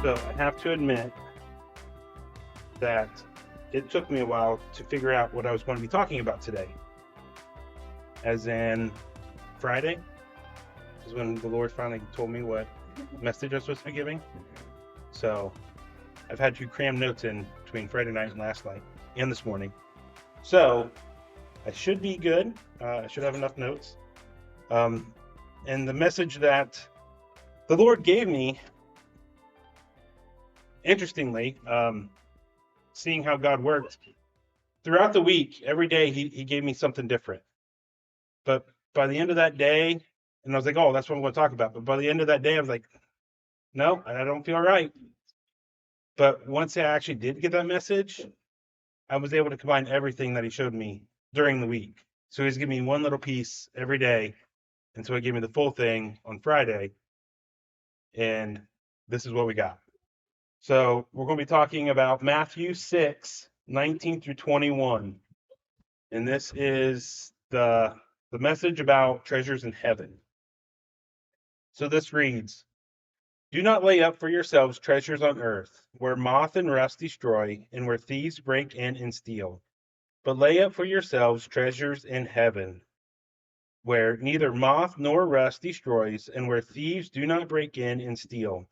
So I have to admit that it took me a while to figure out what I was going to be talking about today. As in Friday is when the Lord finally told me what message I was supposed to be giving. So I've had to cram notes in between Friday night and last night and this morning. So I should be good. I should have enough notes. And the message that the Lord gave me, interestingly, seeing how God worked throughout the week, every day he gave me something different. But by the end of that day, and I was like, oh, that's what I'm going to talk about. But by the end of that day, I was like, no, I don't feel right. But once I actually did get that message, I was able to combine everything that he showed me during the week. So he's giving me one little piece every day. And so he gave me the full thing on Friday. And this is what we got. So we're going to be talking about Matthew 6:19 through 21. And this is the message about treasures in heaven. So this reads, "Do not lay up for yourselves treasures on earth, where moth and rust destroy, and where thieves break in and steal. But lay up for yourselves treasures in heaven, where neither moth nor rust destroys, and where thieves do not break in and steal.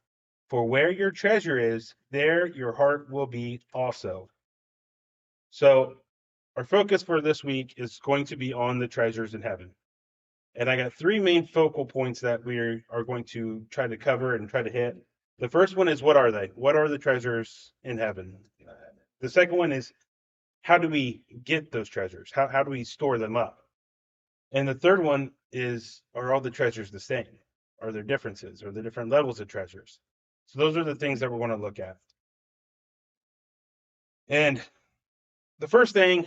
For where your treasure is, there your heart will be also." So our focus for this week is going to be on the treasures in heaven. And I got three main focal points that we are going to try to cover and try to hit. The first one is, what are they? What are the treasures in heaven? The second one is, how do we get those treasures? How do we store them up? And the third one is, are all the treasures the same? Are there differences? Are there different levels of treasures? So those are the things that we're going to look at. And the first thing,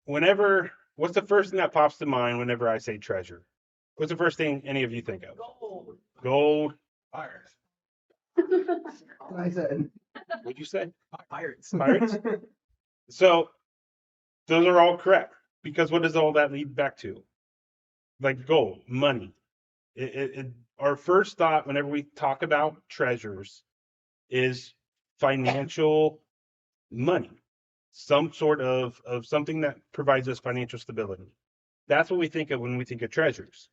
what's the first thing that pops to mind whenever I say treasure? What's the first thing any of you think of? Gold. Gold. Fires. I said What'd you say? Pirates. Pirates? So those are all correct, because what does all that lead back to? Like gold, money. Our first thought whenever we talk about treasures is financial money, some sort of something that provides us financial stability. That's what we think of when we think of treasures.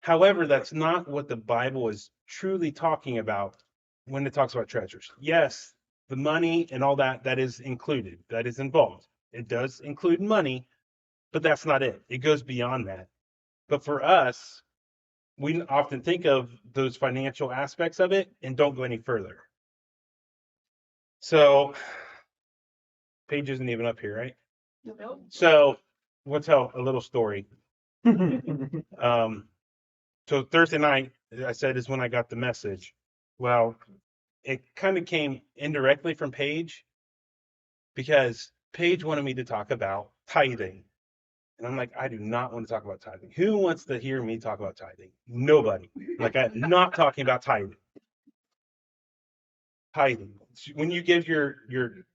However, that's not what the Bible is truly talking about when it talks about treasures. Yes, the money and all that is included, that is involved. It does include money, but that's not it. It goes beyond that. But for us, we often think of those financial aspects of it and don't go any further. So, page isn't even up here, right? Nope. So, we'll tell a little story. So Thursday night, I said, is when I got the message. Well, it kind of came indirectly from Paige, because Paige wanted me to talk about tithing. And I'm like, I do not want to talk about tithing. Who wants to hear me talk about tithing? Nobody. Like, I'm not talking about tithing. Tithing. When you give your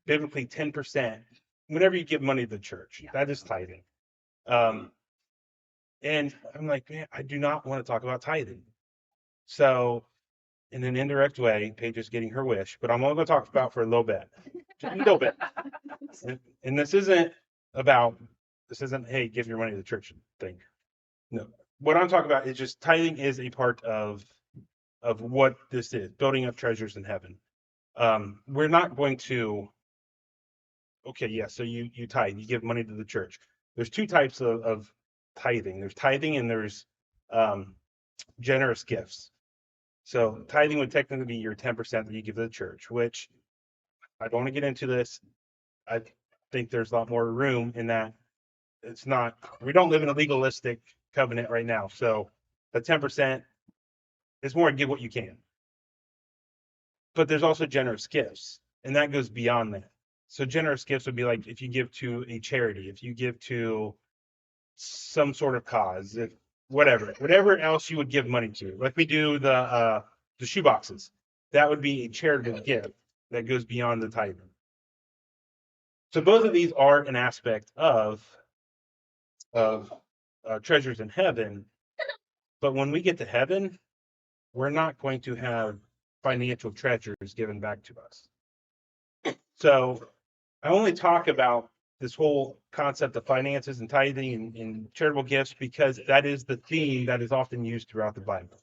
biblically 10%, whenever you give money to the church, that is tithing. And I'm like, man, I do not want to talk about tithing. So in an indirect way, Paige is getting her wish, but I'm only going to talk about for a little bit. Just a little bit. And this isn't, hey, give your money to the church thing. No. What I'm talking about is just tithing is a part of what this is, building up treasures in heaven. We're not going to, okay, yeah, so you tithe, you give money to the church. There's two types of tithing. There's tithing and there's generous gifts. So tithing would technically be your 10% that you give to the church, which I don't want to get into this. I think there's a lot more room in that. It's not, we don't live in a legalistic covenant right now. So the 10% is more give what you can. But there's also generous gifts, and that goes beyond that. So generous gifts would be like if you give to a charity, if you give to some sort of cause, if whatever else you would give money to, like we do the shoe boxes. That would be a charitable gift that goes beyond the tithing. So both of these are an aspect of treasures in heaven. But when we get to heaven, we're not going to have financial treasures given back to us. So I only talk about this whole concept of finances and tithing and charitable gifts because that is the theme that is often used throughout the Bible.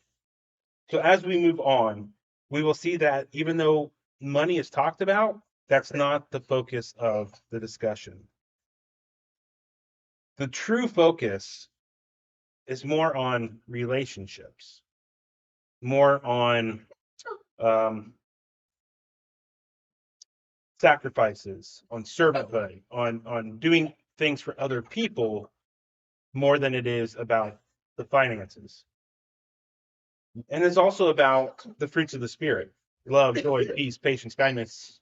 So as we move on, we will see that even though money is talked about, that's not the focus of the discussion. The true focus is more on relationships, more on sacrifices, on servanthood, on doing things for other people more than it is about the finances. And it's also about the fruits of the Spirit: love, joy, peace, patience, kindness,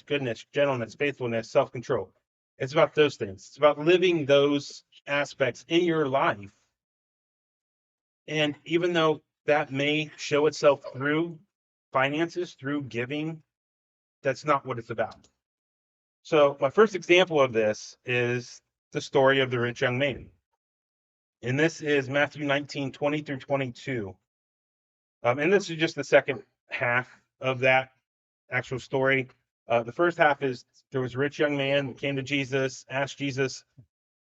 goodness, gentleness, faithfulness, self-control. It's about those things. It's about living those aspects in your life. And even though that may show itself through finances, through giving, that's not what it's about. So my first example of this is the story of the rich young man. And this is Matthew 19, 20 through 22. And this is just the second half of that actual story. The first half is there was a rich young man that came to Jesus, asked Jesus,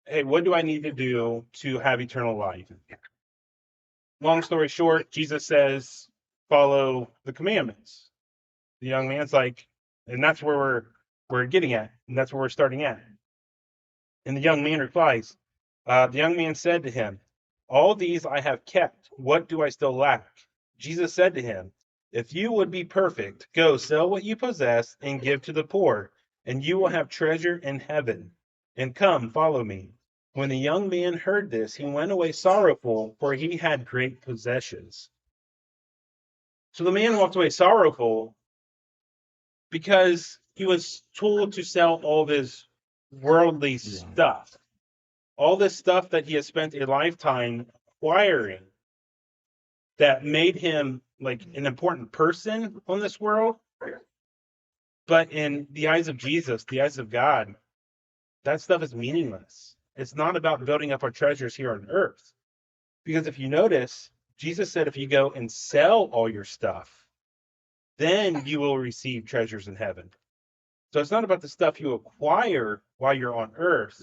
hey, what do I need to do to have eternal life? Long story short, Jesus says, follow the commandments. The young man's like, and that's where we're getting at, and that's where we're starting at. And the young man replies, the young man said to him, all these I have kept. What do I still lack? Jesus said to him, if you would be perfect, go sell what you possess and give to the poor, and you will have treasure in heaven. And come, follow me. When the young man heard this, he went away sorrowful, for he had great possessions. So the man walked away sorrowful because he was told to sell all of his worldly stuff. All this stuff that he has spent a lifetime acquiring that made him like an important person on this world. But in the eyes of Jesus, the eyes of God, that stuff is meaningless. It's not about building up our treasures here on earth. Because if you notice, Jesus said if you go and sell all your stuff, then you will receive treasures in heaven. So it's not about the stuff you acquire while you're on earth.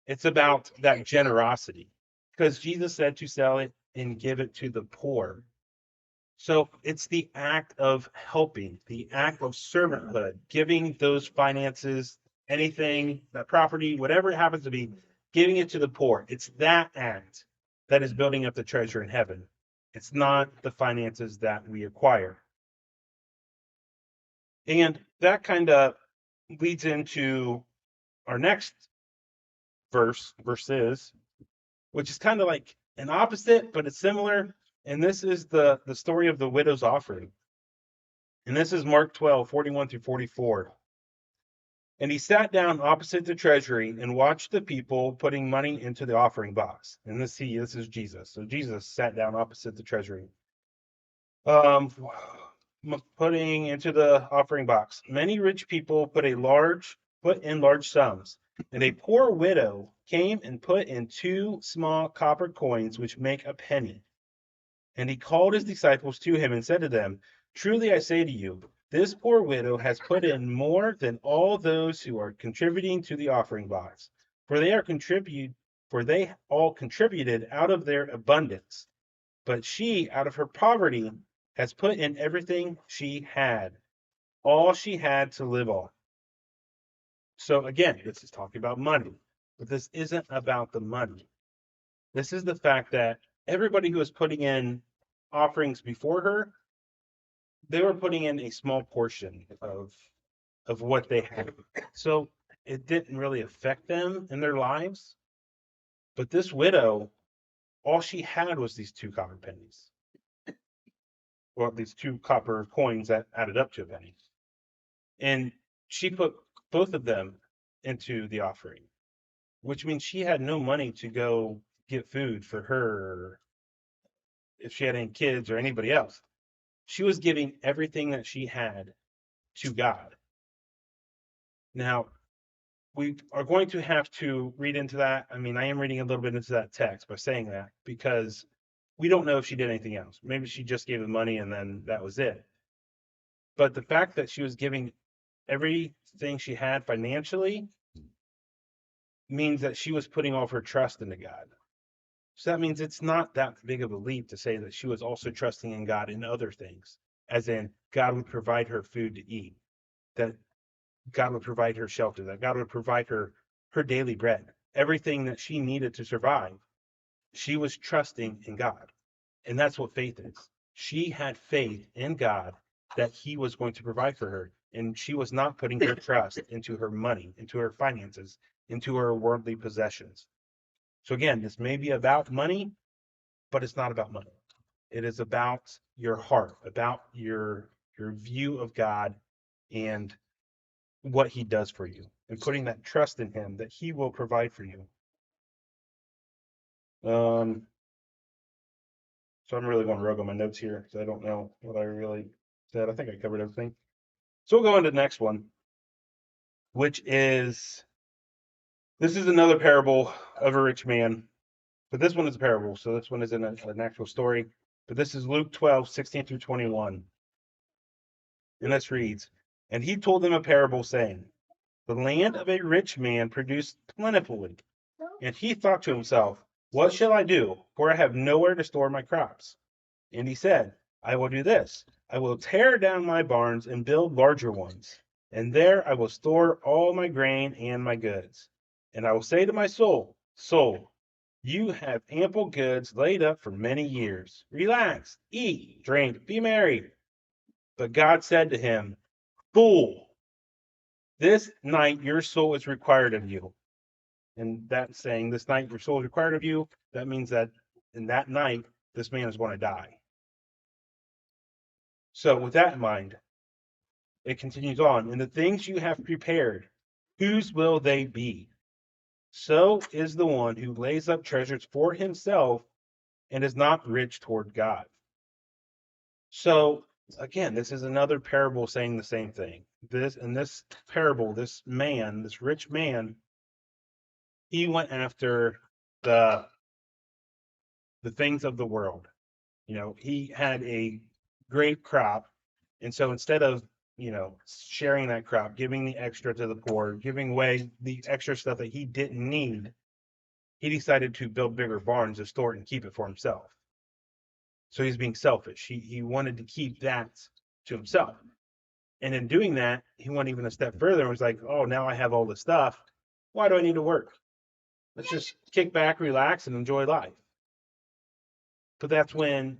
It's about that generosity. Because Jesus said to sell it and give it to the poor. So it's the act of helping, the act of servanthood, giving those finances, anything, that property, whatever it happens to be, giving it to the poor. It's that act that is building up the treasure in heaven. It's not the finances that we acquire. And that kind of leads into our next verses, which is kind of like an opposite, but it's similar. And this is the story of the widow's offering. And this is Mark 12, 41 through 44. And he sat down opposite the treasury and watched the people putting money into the offering box. And this is Jesus. So Jesus sat down opposite the treasury. Putting into the offering box. Many rich people put in large sums. And a poor widow came and put in 2 small copper coins, which make a penny. And he called his disciples to him and said to them, truly I say to you, this poor widow has put in more than all those who are contributing to the offering box, for they all contributed out of their abundance. But she, out of her poverty, has put in everything she had, all she had to live on. So again, this is talking about money, but this isn't about the money. This is the fact that everybody who was putting in offerings before her, they were putting in a small portion of what they had. So it didn't really affect them in their lives. But this widow, all she had was these 2 copper pennies. Well, these 2 copper coins that added up to a penny. And she put both of them into the offering, which means she had no money to go get food for her, if she had any kids or anybody else. She was giving everything that she had to God. Now, we are going to have to read into that. I mean, I am reading a little bit into that text by saying that because we don't know if she did anything else. Maybe she just gave the money and then that was it. But the fact that she was giving everything she had financially means that she was putting all of her trust into God. So that means it's not that big of a leap to say that she was also trusting in God in other things, as in God would provide her food to eat, that God would provide her shelter, that God would provide her daily bread, everything that she needed to survive. She was trusting in God. And that's what faith is. She had faith in God that he was going to provide for her. And she was not putting her trust into her money, into her finances, into her worldly possessions. So again, this may be about money, but it's not about money. It is about your heart, about your view of God and what he does for you, and putting that trust in him that he will provide for you. So I'm really going rogue on my notes here because I don't know what I really said. I think I covered everything. So we'll go into the next one, which is, this is another parable of a rich man, but this one is a parable. So this one isn't an actual story, but this is Luke 12:16-21. And this reads, and he told them a parable saying, the land of a rich man produced plentifully. And he thought to himself, what shall I do? For I have nowhere to store my crops. And he said, I will do this. I will tear down my barns and build larger ones. And there I will store all my grain and my goods. And I will say to my soul, soul, you have ample goods laid up for many years. Relax, eat, drink, be merry. But God said to him, fool, this night your soul is required of you. And that saying, this night your soul is required of you, that means that in that night, this man is going to die. So with that in mind, it continues on. And the things you have prepared, whose will they be? So is the one who lays up treasures for himself and is not rich toward God. So again, this is another parable saying the same thing. This parable, this man, this rich man, he went after the things of the world. He had a great crop. And so instead of, sharing that crop, giving the extra to the poor, giving away the extra stuff that he didn't need, he decided to build bigger barns to store it and keep it for himself. So he's being selfish. He wanted to keep that to himself. And in doing that, he went even a step further and was like, oh, now I have all this stuff. Why do I need to work? Let's just kick back, relax, and enjoy life. But that's when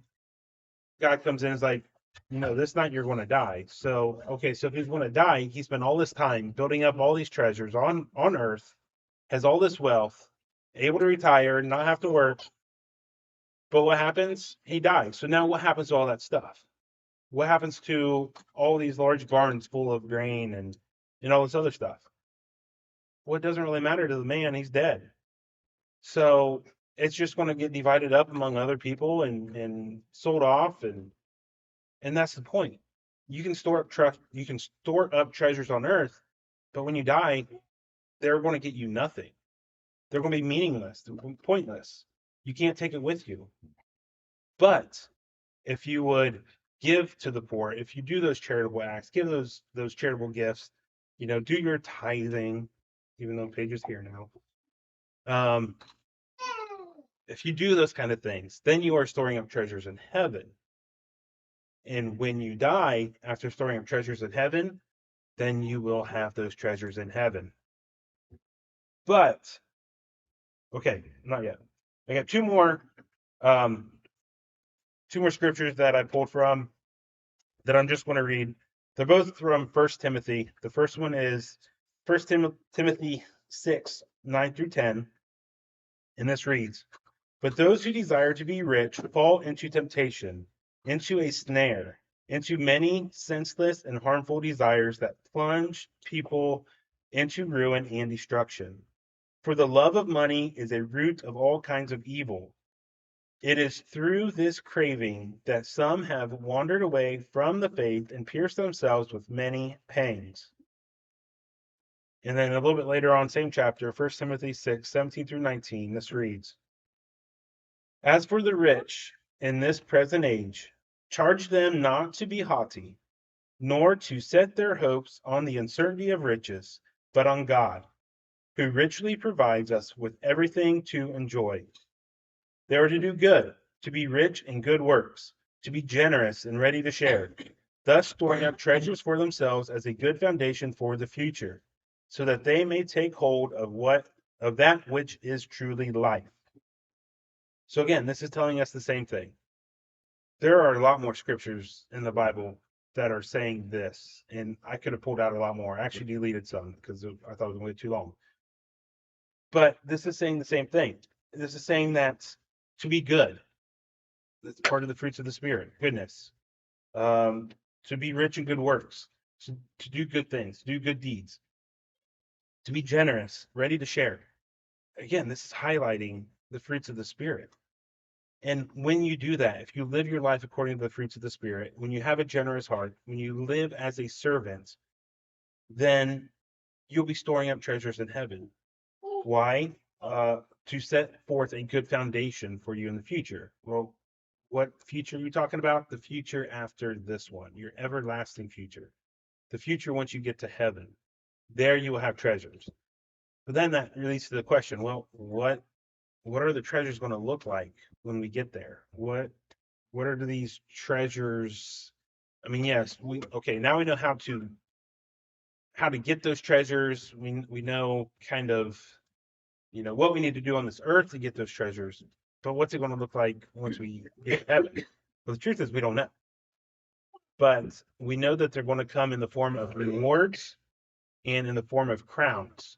God comes in and is like, this night you're going to die. So, okay, so if he's going to die, he spent all this time building up all these treasures on earth, has all this wealth, able to retire, not have to work. But what happens? He dies. So now what happens to all that stuff? What happens to all these large barns full of grain and all this other stuff? Well, it doesn't really matter to the man. He's dead. So it's just going to get divided up among other people and sold off, and that's the point. You can store up treasures on earth, but when you die, they're going to get you nothing. They're going to be meaningless, pointless. You can't take it with you. But if you would give to the poor, if you do those charitable acts, give those charitable gifts, do your tithing, even though Paige is here now. If you do those kind of things, then you are storing up treasures in heaven. And when you die, after storing up treasures in heaven, then you will have those treasures in heaven. But, okay, not yet. I got two more scriptures that I pulled from that I'm just going to read. They're both from 1 Timothy. The first one is 1 Timothy 6:9-10. And this reads, but those who desire to be rich fall into temptation, into a snare, into many senseless and harmful desires that plunge people into ruin and destruction. For the love of money is a root of all kinds of evil. It is through this craving that some have wandered away from the faith and pierced themselves with many pangs. And then a little bit later on, same chapter, 1 Timothy 6:17-19, this reads, as for the rich in this present age, charge them not to be haughty, nor to set their hopes on the uncertainty of riches, but on God, who richly provides us with everything to enjoy. They are to do good, to be rich in good works, to be generous and ready to share, thus storing up treasures for themselves as a good foundation for the future, so that they may take hold of that which is truly life. So again, this is telling us the same thing. There are a lot more scriptures in the Bible that are saying this, and I could have pulled out a lot more. I actually deleted some because I thought it was going to be too long. But this is saying the same thing. This is saying that to be good, that's part of the fruits of the Spirit, goodness. To be rich in good works, to do good things, to do good deeds, to be generous, ready to share. Again, this is highlighting the fruits of the Spirit. And when you do that, if you live your life according to the fruits of the Spirit, when you have a generous heart, when you live as a servant, then you'll be storing up treasures in heaven. Why? To set forth a good foundation for you in the future. Well, what future are you talking about? The future after this one, your everlasting future. The future once you get to heaven. There you will have treasures. But then that leads to the question, well, what are the treasures going to look like when we get there? What are these treasures? I mean, yes, now we know how to get those treasures. We know kind of, what we need to do on this earth to get those treasures. But what's it going to look like once we get to heaven? Well, the truth is we don't know. But we know that they're going to come in the form of rewards and in the form of crowns.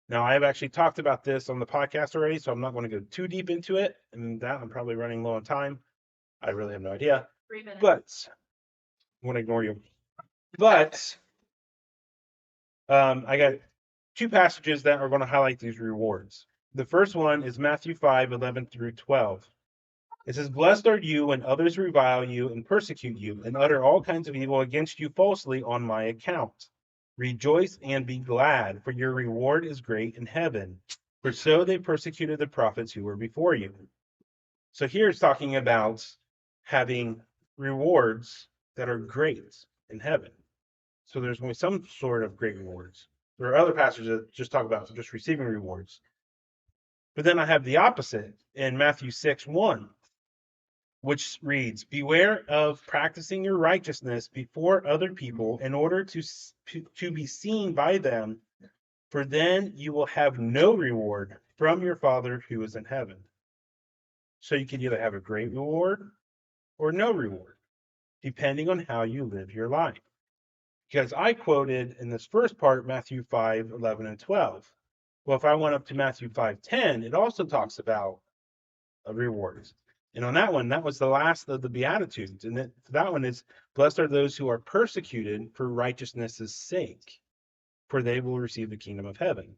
Now, I've actually talked about this on the podcast already, so I'm not going to go too deep into it. And that I'm probably running low on time. I really have no idea. 3 minutes. But I want to ignore you. But I got two passages that are going to highlight these rewards. The first one is Matthew 5:11 through 12. It says, "Blessed are you when others revile you and persecute you and utter all kinds of evil against you falsely on my account. Rejoice and be glad, for your reward is great in heaven. For so they persecuted the prophets who were before you." So here it's talking about having rewards that are great in heaven. So there's going to be some sort of great rewards. There are other passages that just talk about just receiving rewards. But then I have the opposite in Matthew 6:1, which reads, "Beware of practicing your righteousness before other people in order to be seen by them, for then you will have no reward from your Father who is in heaven." So you can either have a great reward or no reward, depending on how you live your life. Because I quoted in this first part Matthew 5:11 and 12. Well, if I went up to Matthew 5:10, it also talks about rewards. And on that one, that was the last of the Beatitudes. And that one is, "Blessed are those who are persecuted for righteousness' sake, for they will receive the kingdom of heaven."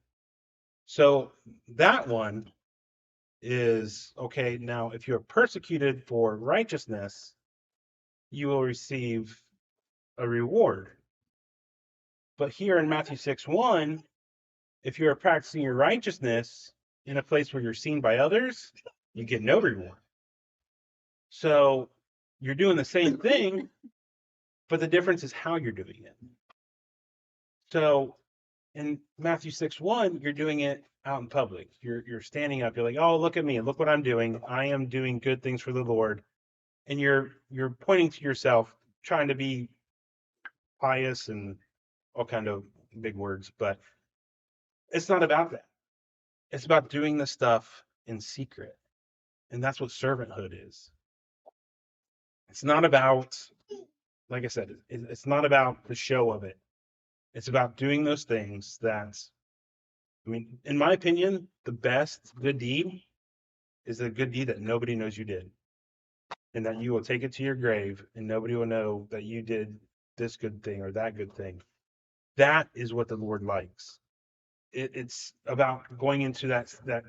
So that one is, okay, now if you're persecuted for righteousness, you will receive a reward. But here in Matthew 6:1, if you're practicing your righteousness in a place where you're seen by others, you get no reward. So you're doing the same thing, but the difference is how you're doing it. So in Matthew 6:1, you're doing it out in public. You're standing up. You're like, "Oh, look at me. Look what I'm doing. I am doing good things for the Lord." And you're pointing to yourself, trying to be pious and all kind of big words, but it's not about that. It's about doing the stuff in secret. And that's what servanthood is. It's not about, like I said, it's not about the show of it. It's about doing those things that, I mean, in my opinion, the best good deed is a good deed that nobody knows you did. And that you will take it to your grave and nobody will know that you did this good thing or that good thing. That is what the Lord likes. It's about going into that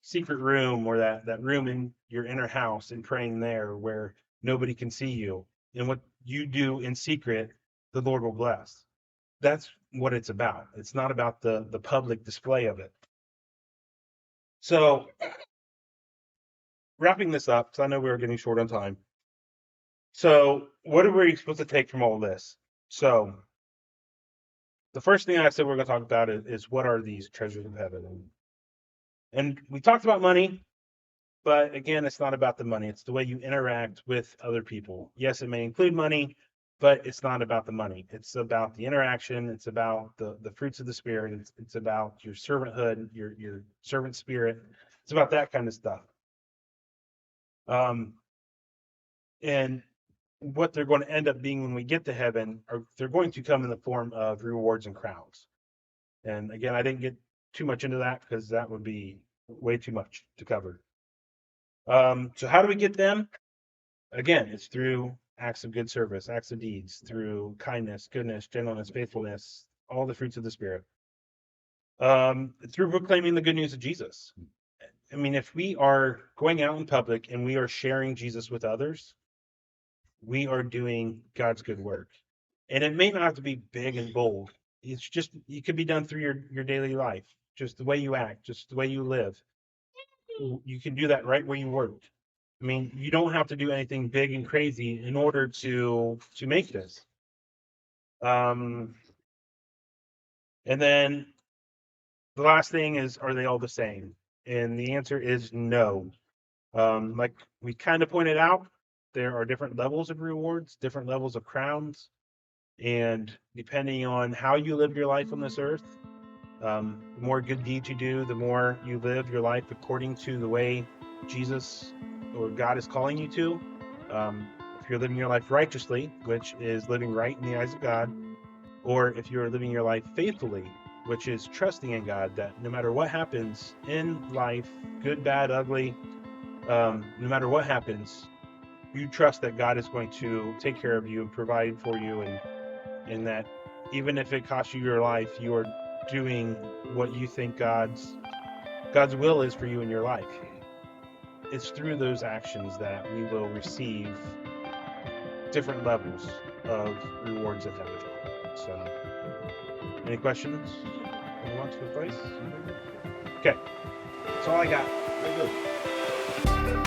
secret room or that room in your inner house and praying there where nobody can see you. And what you do in secret, the Lord will bless. That's what it's about. It's not about the public display of it. So wrapping this up, because I know we were getting short on time. So what are we supposed to take from all this? So the first thing I said we're going to talk about is what are these treasures of heaven? And we talked about money, but again, it's not about the money. It's the way you interact with other people. Yes, it may include money, but it's not about the money. It's about the interaction. It's about the fruits of the spirit. It's about your servanthood, your servant spirit. It's about that kind of stuff. And what they're going to end up being when we get to heaven are they're going to come in the form of rewards and crowns. And again, I didn't get too much into that because that would be way too much to cover. So how do we get them? Again, it's through acts of good service, acts of deeds, through kindness, goodness, gentleness, faithfulness, all the fruits of the spirit. Through proclaiming the good news of Jesus. I mean, if we are going out in public and we are sharing Jesus with others, we are doing God's good work. And it may not have to be big and bold. It's just, it could be done through your daily life, just the way you act, just the way you live. You can do that right where you work. I mean, you don't have to do anything big and crazy in order to make this. And then the last thing is, are they all the same? And the answer is no. Like we kind of pointed out, there are different levels of rewards, different levels of crowns, and depending on how you live your life on this earth, the more good deeds you do, the more you live your life according to the way Jesus or God is calling you to. If you're living your life righteously, which is living right in the eyes of God, or if you're living your life faithfully, which is trusting in God, that no matter what happens in life, good, bad, ugly, no matter what happens, you trust that God is going to take care of you and provide for you, and that even if it costs you your life, you are doing what you think God's will is for you in your life. It's through those actions that we will receive different levels of rewards in heaven. So, any questions? Anyone wants to advice? Okay, that's all I got. Very good.